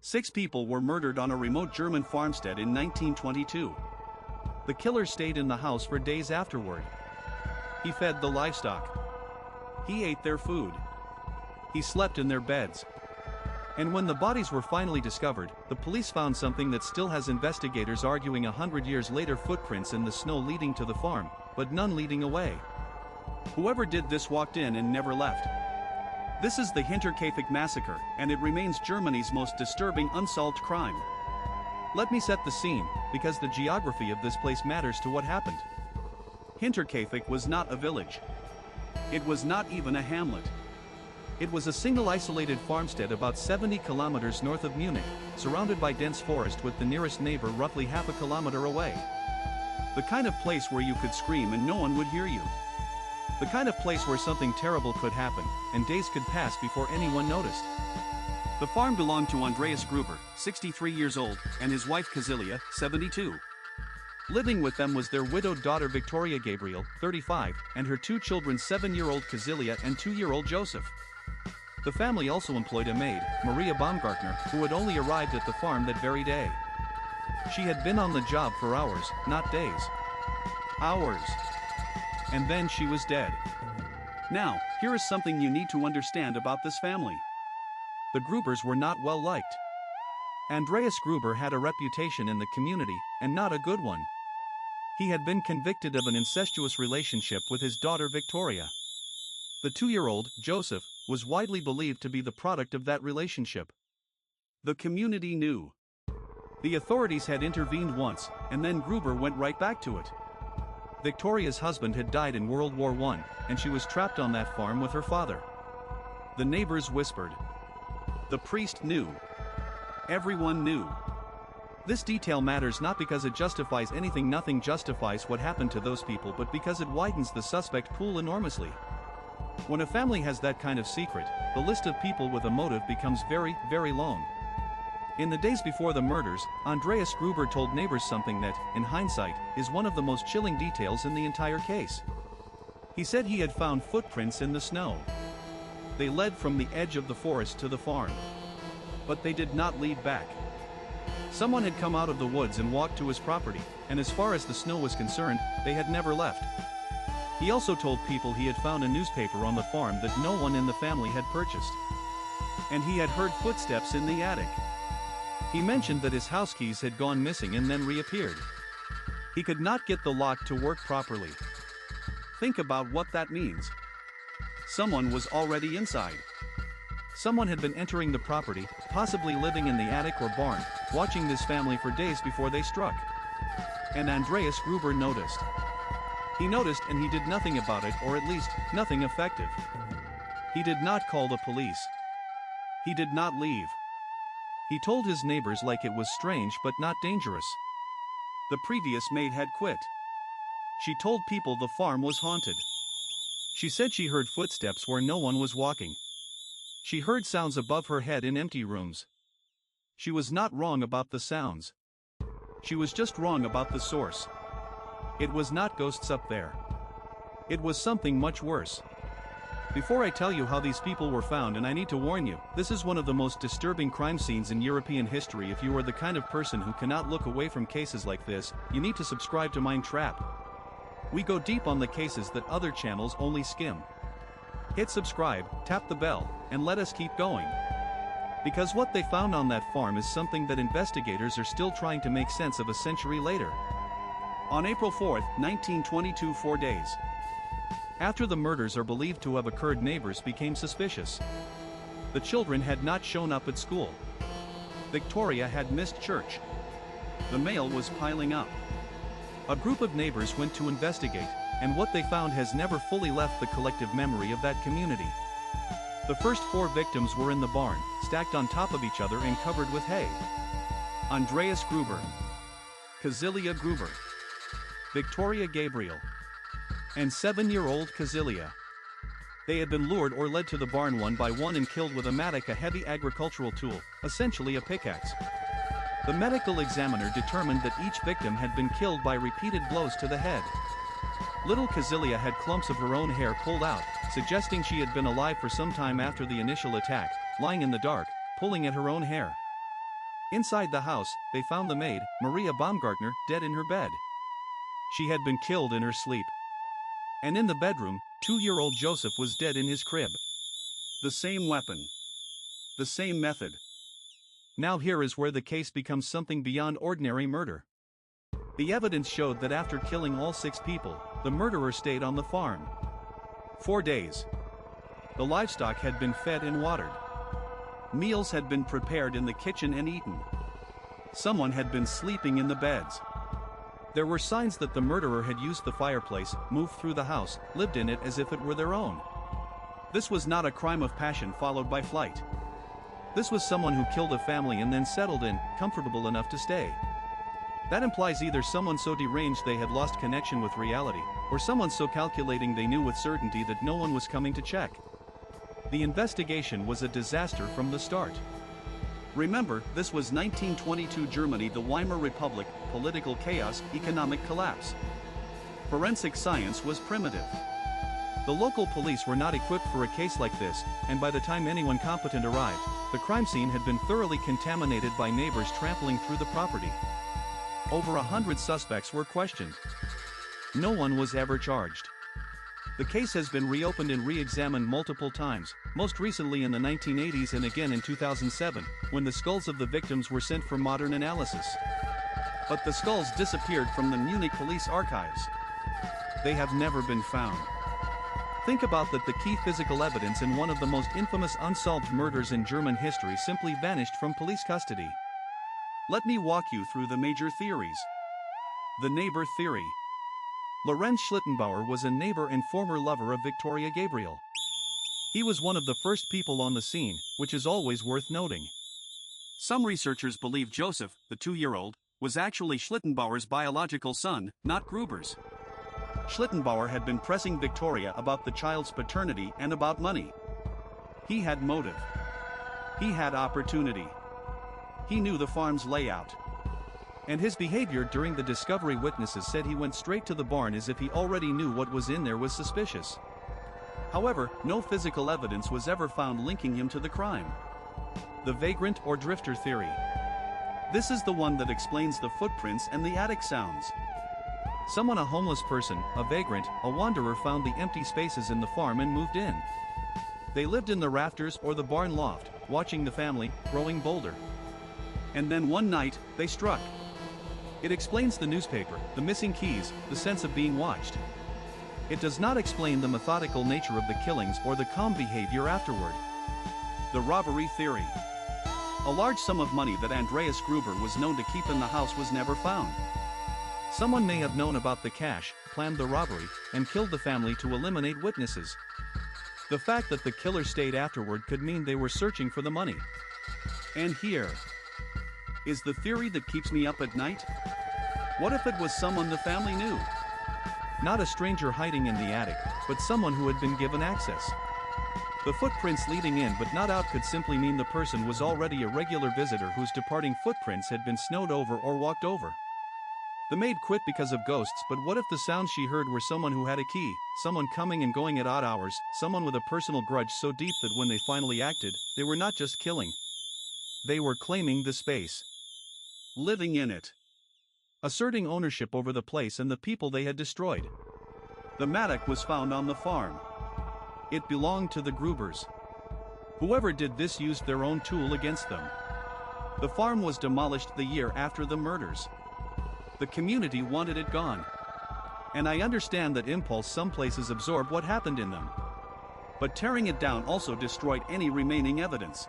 6 people were murdered on a remote German farmstead in 1922. The killer stayed in the house for days afterward. He fed the livestock. He ate their food. He slept in their beds. And when the bodies were finally discovered, the police found something that still has investigators arguing 100 years later: footprints in the snow leading to the farm, but none leading away. Whoever did this walked in and never left. This is the Hinterkaifeck massacre, and it remains Germany's most disturbing unsolved crime. Let me set the scene, because the geography of this place matters to what happened. Hinterkaifeck was not a village. It was not even a hamlet. It was a single isolated farmstead about 70 kilometers north of Munich, surrounded by dense forest with the nearest neighbor roughly half a kilometer away. The kind of place where you could scream and no one would hear you. The kind of place where something terrible could happen, and days could pass before anyone noticed. The farm belonged to Andreas Gruber, 63 years old, and his wife Cecilia, 72. Living with them was their widowed daughter Victoria Gabriel, 35, and her 2 children, 7-year-old Cecilia and 2-year-old Joseph. The family also employed a maid, Maria Baumgartner, who had only arrived at the farm that very day. She had been on the job for hours, not days. Hours. And then she was dead. Now, here is something you need to understand about this family. The Grubers were not well liked. Andreas Gruber had a reputation in the community, and not a good one. He had been convicted of an incestuous relationship with his daughter Victoria. The 2-year-old, Joseph, was widely believed to be the product of that relationship. The community knew. The authorities had intervened once, and then Gruber went right back to it. Victoria's husband had died in World War I, and she was trapped on that farm with her father. The neighbors whispered. The priest knew. Everyone knew. This detail matters not because it justifies anything. Nothing justifies what happened to those people, but because it widens the suspect pool enormously. When a family has that kind of secret, the list of people with a motive becomes very, very long. In the days before the murders, Andreas Gruber told neighbors something that, in hindsight, is one of the most chilling details in the entire case. He said he had found footprints in the snow. They led from the edge of the forest to the farm. But they did not lead back. Someone had come out of the woods and walked to his property, and as far as the snow was concerned, they had never left. He also told people he had found a newspaper on the farm that no one in the family had purchased. And he had heard footsteps in the attic. He mentioned that his house keys had gone missing and then reappeared. He could not get the lock to work properly. Think about what that means. Someone was already inside. Someone had been entering the property, possibly living in the attic or barn, watching this family for days before they struck. And Andreas Gruber noticed. He noticed, and he did nothing about it, or at least, nothing effective. He did not call the police. He did not leave. He told his neighbors like it was strange but not dangerous. The previous maid had quit. She told people the farm was haunted. She said she heard footsteps where no one was walking. She heard sounds above her head in empty rooms. She was not wrong about the sounds. She was just wrong about the source. It was not ghosts up there. It was something much worse. Before I tell you how these people were found, and I need to warn you, this is one of the most disturbing crime scenes in European history. If you are the kind of person who cannot look away from cases like this, you need to subscribe to Mind Trap. We go deep on the cases that other channels only skim. Hit subscribe, tap the bell, and let us keep going. Because what they found on that farm is something that investigators are still trying to make sense of a century later. On April 4, 1922, 4 days after the murders are believed to have occurred, neighbors became suspicious. The children had not shown up at school. Victoria had missed church. The mail was piling up. A group of neighbors went to investigate, and what they found has never fully left the collective memory of that community. The first 4 victims were in the barn, stacked on top of each other and covered with hay. Andreas Gruber, Cecilia Gruber, Victoria Gabriel, and 7-year-old Cecilia. They had been lured or led to the barn one by one and killed with a mattock, a heavy agricultural tool, essentially a pickaxe. The medical examiner determined that each victim had been killed by repeated blows to the head. Little Cecilia had clumps of her own hair pulled out, suggesting she had been alive for some time after the initial attack, lying in the dark, pulling at her own hair. Inside the house, they found the maid, Maria Baumgartner, dead in her bed. She had been killed in her sleep. And in the bedroom, 2-year-old Joseph was dead in his crib. The same weapon. The same method. Now here is where the case becomes something beyond ordinary murder. The evidence showed that after killing all 6 people, the murderer stayed on the farm. 4 days. The livestock had been fed and watered. Meals had been prepared in the kitchen and eaten. Someone had been sleeping in the beds. There were signs that the murderer had used the fireplace, moved through the house, lived in it as if it were their own. This was not a crime of passion followed by flight. This was someone who killed a family and then settled in, comfortable enough to stay. That implies either someone so deranged they had lost connection with reality, or someone so calculating they knew with certainty that no one was coming to check. The investigation was a disaster from the start. Remember, this was 1922 Germany, the Weimar Republic, political chaos, economic collapse. Forensic science was primitive. The local police were not equipped for a case like this, and by the time anyone competent arrived, the crime scene had been thoroughly contaminated by neighbors trampling through the property. Over 100 suspects were questioned. No one was ever charged. The case has been reopened and re-examined multiple times, most recently in the 1980s and again in 2007, when the skulls of the victims were sent for modern analysis. But the skulls disappeared from the Munich police archives. They have never been found. Think about that, the key physical evidence in one of the most infamous unsolved murders in German history simply vanished from police custody. Let me walk you through the major theories. The neighbor theory. Lorenz Schlittenbauer was a neighbor and former lover of Victoria Gabriel. He was one of the first people on the scene, which is always worth noting. Some researchers believe Joseph, the 2-year-old, was actually Schlittenbauer's biological son, not Gruber's. Schlittenbauer had been pressing Victoria about the child's paternity and about money. He had motive. He had opportunity. He knew the farm's layout. And his behavior during the discovery, witnesses said he went straight to the barn as if he already knew what was in there was suspicious. However, no physical evidence was ever found linking him to the crime. The vagrant or drifter theory. This is the one that explains the footprints and the attic sounds. Someone, a homeless person, a vagrant, a wanderer, found the empty spaces in the farm and moved in. They lived in the rafters or the barn loft, watching the family, growing bolder. And then one night, they struck. It explains the newspaper, the missing keys, the sense of being watched. It does not explain the methodical nature of the killings or the calm behavior afterward. The robbery theory. A large sum of money that Andreas Gruber was known to keep in the house was never found. Someone may have known about the cash, planned the robbery, and killed the family to eliminate witnesses. The fact that the killer stayed afterward could mean they were searching for the money. And here is the theory that keeps me up at night. What if it was someone the family knew? Not a stranger hiding in the attic, but someone who had been given access. The footprints leading in but not out could simply mean the person was already a regular visitor whose departing footprints had been snowed over or walked over. The maid quit because of ghosts, but what if the sounds she heard were someone who had a key, someone coming and going at odd hours, someone with a personal grudge so deep that when they finally acted, they were not just killing. They were claiming the space. Living in it. Asserting ownership over the place and the people they had destroyed. The mattock was found on the farm. It belonged to the Grubers. Whoever did this used their own tool against them. The farm was demolished the year after the murders. The community wanted it gone. And I understand that impulse some places absorb what happened in them. But tearing it down also destroyed any remaining evidence.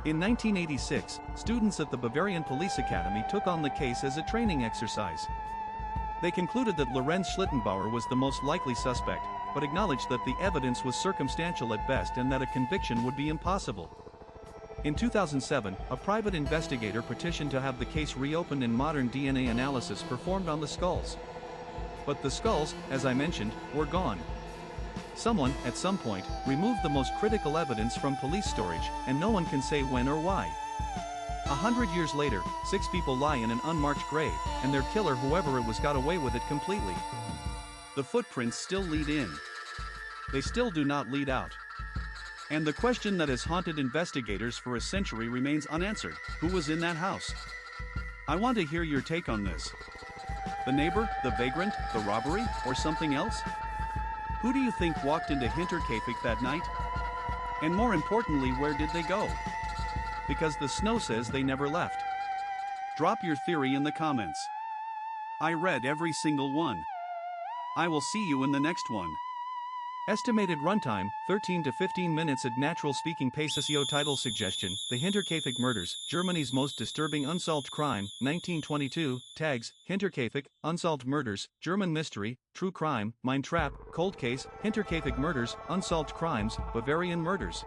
In 1986, students at the Bavarian Police Academy took on the case as a training exercise. They concluded that Lorenz Schlittenbauer was the most likely suspect, but acknowledged that the evidence was circumstantial at best and that a conviction would be impossible. In 2007, a private investigator petitioned to have the case reopened and modern DNA analysis performed on the skulls. But the skulls, as I mentioned, were gone. Someone, at some point, removed the most critical evidence from police storage, and no one can say when or why. 100 years later, 6 people lie in an unmarked grave, and their killer, whoever it was, got away with it completely. The footprints still lead in. They still do not lead out. And the question that has haunted investigators for a century remains unanswered: who was in that house? I want to hear your take on this. The neighbor, the vagrant, the robbery, or something else? Who do you think walked into Hinterkaifeck that night? And more importantly, where did they go? Because the snow says they never left. Drop your theory in the comments. I read every single one. I will see you in the next one. Estimated runtime, 13 to 15 minutes at natural speaking pace. SEO title suggestion, The Hinterkaifeck Murders, Germany's Most Disturbing Unsolved Crime, 1922, tags, Hinterkaifeck, Unsolved Murders, German Mystery, True Crime, Mind Trap, Cold Case, Hinterkaifeck Murders, Unsolved Crimes, Bavarian Murders.